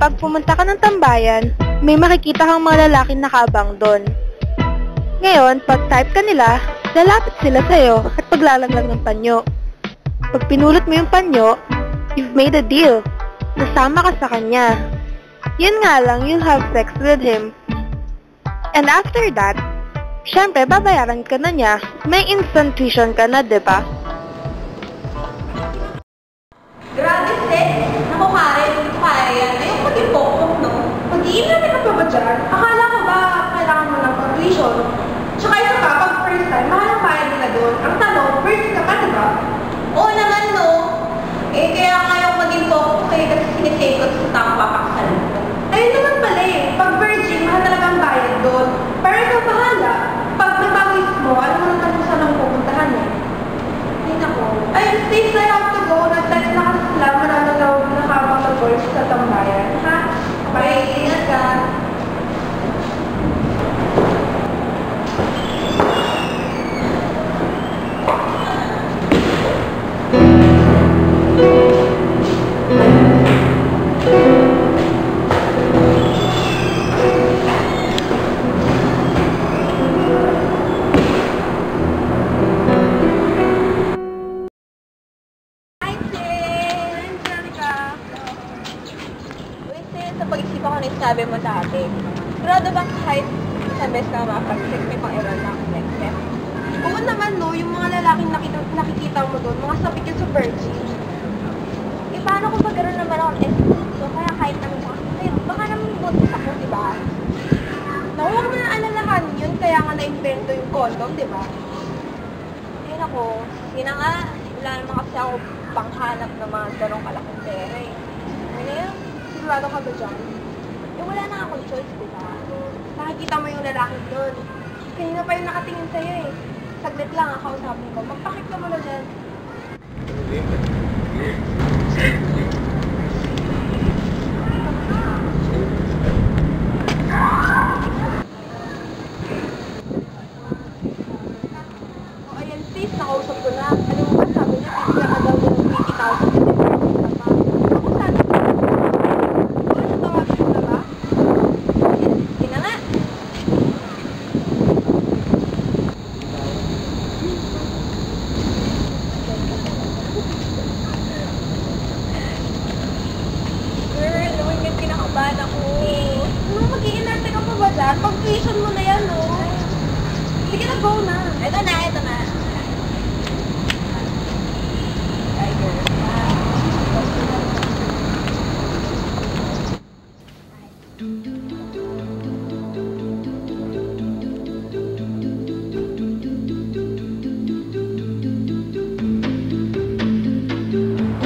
kapag pumunta ka ng tambayan, may makikita kang mga lalaking nakaabang doon. Ngayon, pag type ka nila, lalapit sila sa'yo at paglalaglag ng panyo. Pag pinulot mo yung panyo, you've made a deal. Nasama ka sa kanya. Yun nga lang, you'll have sex with him. And after that, syempre, babayaran ka na niya. May instant tuition ka na, diba? Grabe, sis! Naku, Karen, hindi ko kaya yan. Ayoko maging pokpok, no? Mag-iingat ka pa ba dyan? Akala ko ba kailangan mo ng pag-tuition? Tsaka isa pa, pag first time, mahal ang bayad nila doon. Ang tanong, first ka pa, diba? Oo naman, no? Eh, kaya ngayon maging pokpok eh, kasi sinisave ko sa tamang papakasalan ko. Ayun naman pala eh, pag virgin, mahal talaga ang bayad doon. Pero ikaw bahala. Pag nabawis mo, alam mo naman kung saan ang pupuntahan eh. Ay, naku. Ayun, Steve, I have to go. Nag-text na kasi sila. Marami daw nakabang na boys sa tambayan. Ha? Bye. Ingat ka. Sabi mo dati, sigurado ba kahit isang beses ka makapag-sex, may pang-iral na ang sex? Oo naman, no, yung mga lalaking nakikita mo doon, mga sabik yun sa virgin. Eh, paano kung pag-iral naman ako ng so kaya kahit naman ako, baka naman buntis ako, di ba? Huwag mo na alalahan yun, kaya nga na-invento yung condom, di ba? Eh, nako, yun na nga, wala naman kasi ako panghanap ng mga ganong kalaking pera eh. Ano yun? Sigurado ka ba dyan? Eh, wala na akong choice, diba? Nakikita mo yung lalaki doon. Kanina pa yung nakatingin sa'yo eh. Saglit lang, kausapin ko. Magpakit ka muna dyan. O, ayan sis, nakausap ko na. Alam mo ba, sabi niya, bibigyan ka daw ng 20,000. Pag-tuition mo na yan, no? Sige na, go na. Ito na, ito na.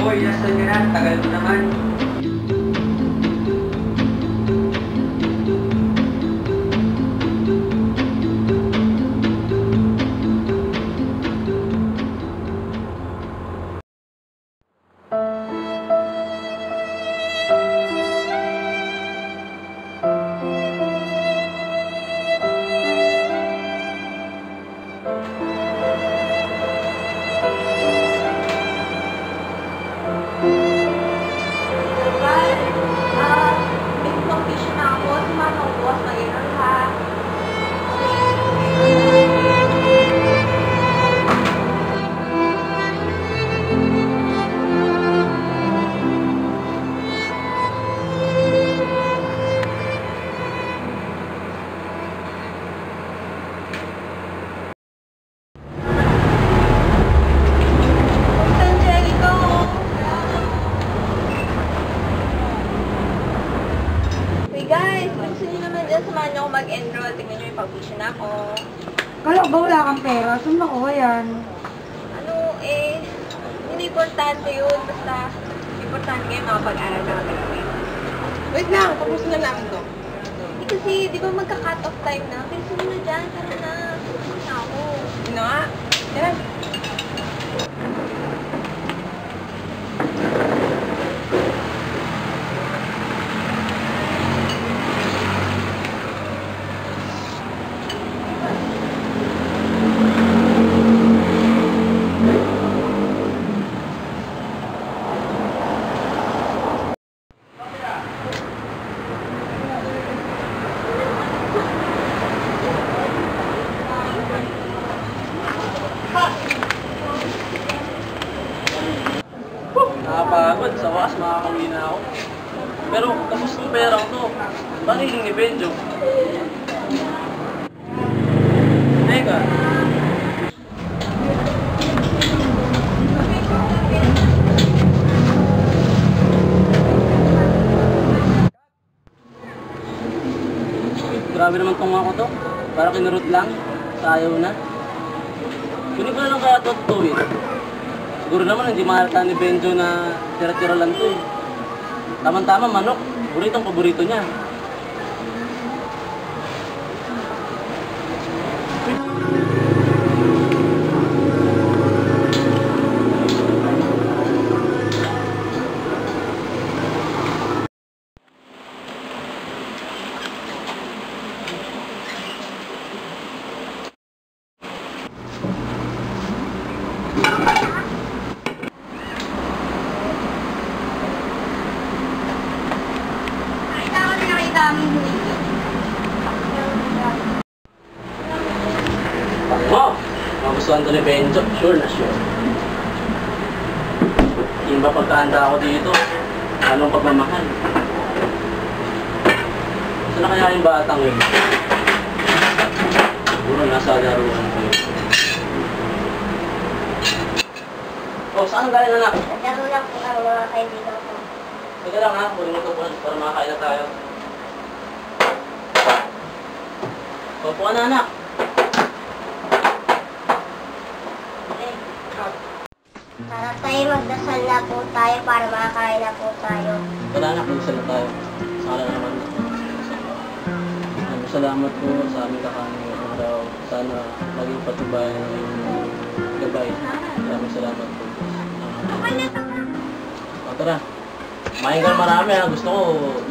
Hoy, nasa nyo na. Tagal mo naman. Samahan niyo ako mag-enroll. Tingnan niyo yung pag-vision ako. Kala ba wala kang pera? Saan nakuha yan? Ano, eh, hindi importante yun. Basta, importante kayo makapag-aral na gagawin. Wait lang, tapos na namin to. Eh, kasi, di ba magka-cut off time na? Bilisan mo na dyan. Tara na. Bilisan na ako. Ano nga? Tara. perang to. Paano yung ni Benjo? Teka. Grabe naman tong ako to. Para kinurot lang. Sayaw na. Kunin ko na lang kaya to tuwid. Siguro naman hindi mahalata ni Benjo na tira-tira lang to eh. Tama-tama manok. Buritong paborito niya. Mo! Magustuhan to ni Benjo. Sure na sure. Yung ba pagkahanda ako dito? Anong pagmamahal? Saan na kaya yung batang yun? Siguro nasa laruan ko yun. Oh, saan galing anak? Nagkaroon lang po ang mga kaibigan ko. Sige lang ha, kunin mo ito para makakain na tayo. Opo ka na anak. Para tayo magdasal na po tayo para makakain na po tayo. Tara anak, magdasal na tayo. Saka na naman. Salamat po sa aming kakanin ngayong araw. Sana maging patubayan ng iyong gabay. Maraming salamat po. O tara. Kumain ka marami ha. Gusto ko,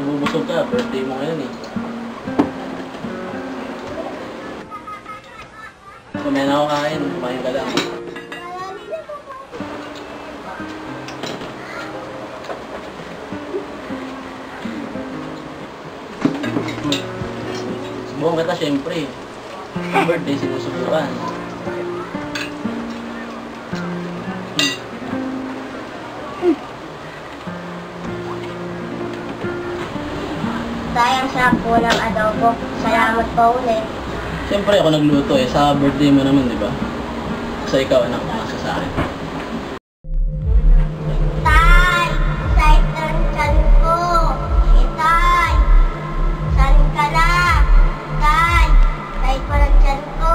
bubusog ka. Birthday mo ngayon eh. Kumain ako kain. Kumain ka lang. Subukan kita syempre. Birthday sinusubukan. Sayang sarap po ng adobo. Salamat po ulit. Siyempre ako nagluto eh. Sa birthday mo naman, di ba? Sa ikaw, anak, nasa sa akin. Tay! Sakit ng tiyan ko. Tay! Saan ka na? Tay! Sakit pa ng tiyan ko.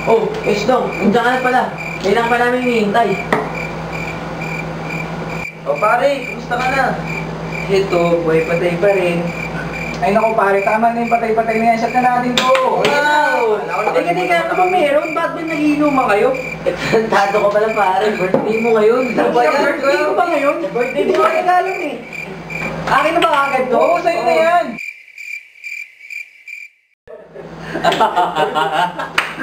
Oh, Esdong, nandiyan ka na pala. Kailangan pa namin hinihintay. Oh pare, kumusta ka na? Ito, buhay patay pa rin. Ay naku pare, tama na yung patay-patay na yan. Shot na natin to. Wow! Teka, naman meron? Ba't ba nagiinuman kayo? Tado ko pala pare, birthday mo ngayon. Birthday ko ba ngayon? Birthday mo ngayon lalong eh. Akin na ba agad to? Oo, sa'yo na yan.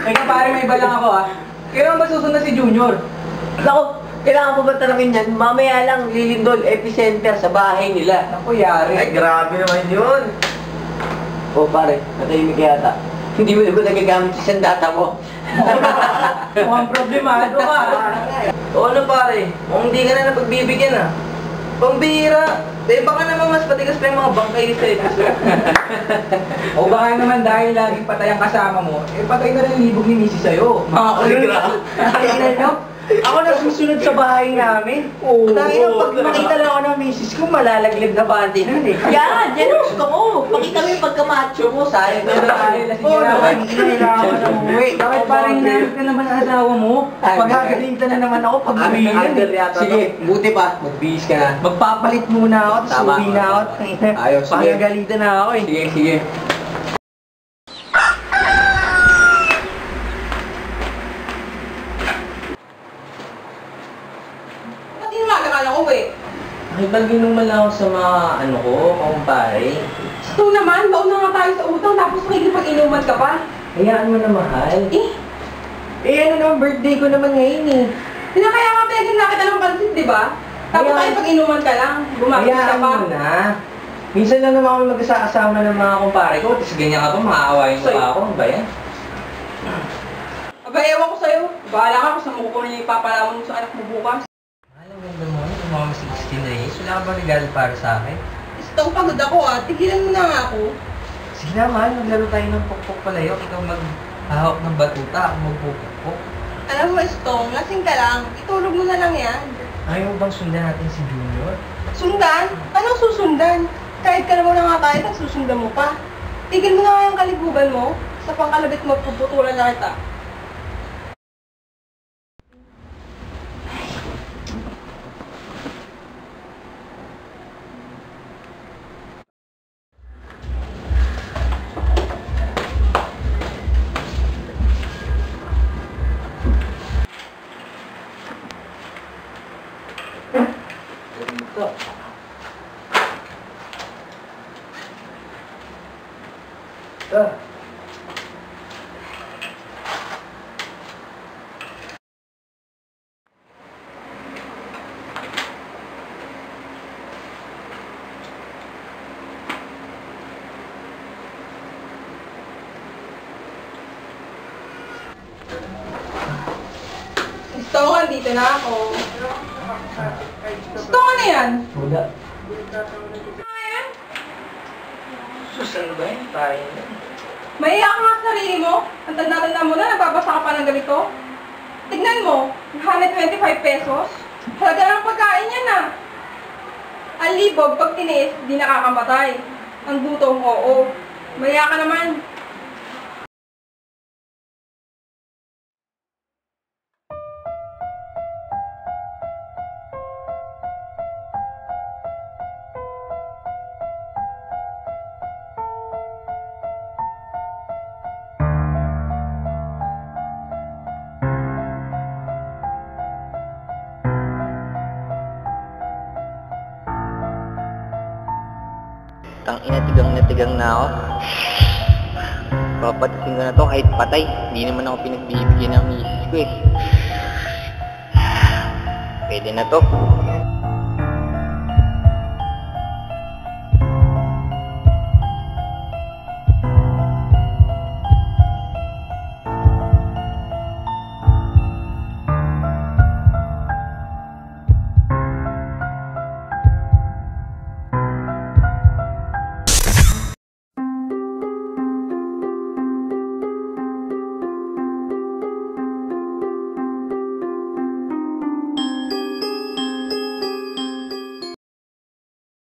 Teka pare, may iba lang ako ah. Kailan ba susunod si Junior? Naku, kailangan pa ba tanongin yan? Mamaya lang, Lilindol Epicenter sa bahay nila. Naku, yari. Ay, grabe naman yun. Oh pare, natahimik yata. Hindi mo na ba nagagamit sa sandata mo? Mukhang problemado ka. O ano pare, kung hindi ka na napagbibigyan ah. Pambira! Eh baka naman mas patigas pa yung mga bangkay sa episode. O baka naman dahil laging patay ang kasama mo, eh patay na rin yung libog ni Missy sa'yo. Mga kuligra. Kailan no? Ako na susunod sa bahay namin. Oo. Dahil pag makita lang ako ng misis ko, malalaglag na panty nun eh. Yan! Yan ang gusto ko! Pakita mo yung pagkamacho mo, sayang na tayo. Oo naman, kailangan ko na umuwi. Bakit parang hinanap ka naman ang asawa mo? Pagkagalintan na naman ako pag uwi yan. Sige, buti pa. Magbihis ka na. Magpapalit muna ako, tapos Tama. uwi na ako. Ayos, sige. Pagkagalitan na ako eh. Sige, sige. Ba't inumaga ka lang uwi? Nakibalginom man lang ako sa mga kumpare. Ito naman, mauna nga tayo sa utang tapos makikipag-inuman ka pa. Hayaan mo na mahal. Ano naman, birthday ko naman ngayon eh. Kaya nga pwedeng nakita ng pansit, di ba? Tapos Ayan. tayo pag-inuman ka lang, gumagos ka Hayaan pa. mo na. Minsan lang naman ako magkasama ng mga kumpare ko, tapos ganyan ka pa, maaawain mo pa ako. Ano ba yan? Aba, ewan ko sa'yo. Bahala ka kung saan mo kukunin yung ipapalaman mo sa anak mo bukas. Alam mo ganda mo, yung mga 16 na years, wala ka ba regalo para sa akin? Istong pagod ako tigilan mo na nga ako. Sige naman, maglaro tayo ng pokpok palayok. Ikaw maghahawak ng batuta, ako magpupokpok. Alam mo, Istong, lasing ka lang. Itulog mo na lang yan. Ayaw mo bang sundan natin si Junior? Sundan? Anong susundan? Kahit ka naman na nga tayo, tapos susundan mo pa. Tigil mo na nga yung kaliguban mo. Sa pangkalabit mo, puputulan na kita. Ito. Ito. Istong, andito na ako. Istong, ano yan? Wala. Ano yan? Sus, ano ba yun? Tayo na. Maiyak ka nga sa sarili mo. Ang tanda-tanda mo na, nagbabasa ka pa ng ganito. Tignan mo, 125 pesos. Halaga ng pagkain yan ah. Ang libog, pag tiniis, di nakakamatay. Ang gutom, oo. Maiyak ka naman. Tangina, tigang na ako. Papatasin ko na to kahit patay. Hindi naman ako pinagbibigyan ng misis ko eh. Pwede na to.